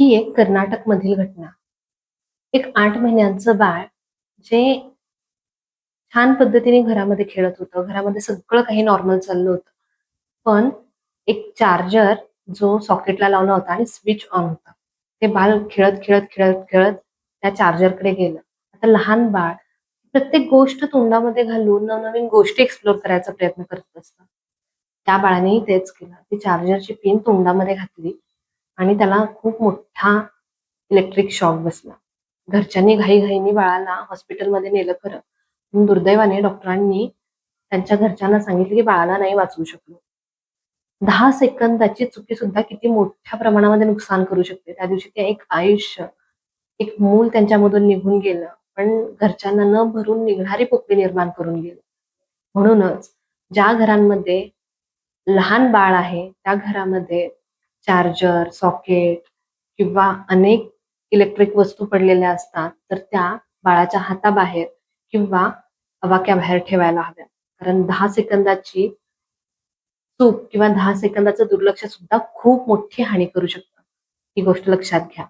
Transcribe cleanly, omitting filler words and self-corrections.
ही एक कर्नाटकमधील घटना. एक 8 महिन्यांचं बाळ जे छान पद्धतीने घरामध्ये खेळत होतं. घरामध्ये सगळं काही नॉर्मल चाललं होतं. पण एक चार्जर जो सॉकेटला लावला होता आणि स्विच ऑन होता. ते बाळ खेळत, खेळत, खेळत, खेळत त्या चार्जरकडे गेलं. आता लहान बाळ प्रत्येक गोष्ट तोंडामध्ये घालून नवनवीन गोष्टी एक्सप्लोर करायचा प्रयत्न करत असतं. त्या बाळानेही तेच केलं. ती चार्जरची पिन तोंडामध्ये घातली आणि त्याला खूप मोठा इलेक्ट्रिक शॉक बसला. घरच्यांनी घाईघाईने बाळाला हॉस्पिटलमध्ये नेलं खरं. पण दुर्दैवाने डॉक्टरांनी त्यांच्या घरच्यांना सांगितलं की बाळाला नाही वाचवू शकलो. 10 सेकंदाची चुकी सुद्धा किती मोठ्या प्रमाणामध्ये नुकसान करू शकते. त्या दिवशी ते एक आयुष्य, एक मूल त्यांच्यामधून निघून गेलं. पण घरच्यांना न भरून निघणारी पोकळी निर्माण करून गेली. म्हणूनच ज्या घरांमध्ये लहान बाळ आहे, त्या घरामध्ये चार्जर, सॉकेट किंवा अनेक इलेक्ट्रिक वस्तू पडलेल्या असतात, तर त्या बाळाच्या हाताबाहेर किंवा आवाक्याबाहेर ठेवायला हव्या. कारण 10 सेकंदाची चूक किंवा 10 सेकंदाचं दुर्लक्ष सुद्धा खूप मोठी हानी करू शकतं. ही गोष्ट लक्षात घ्या.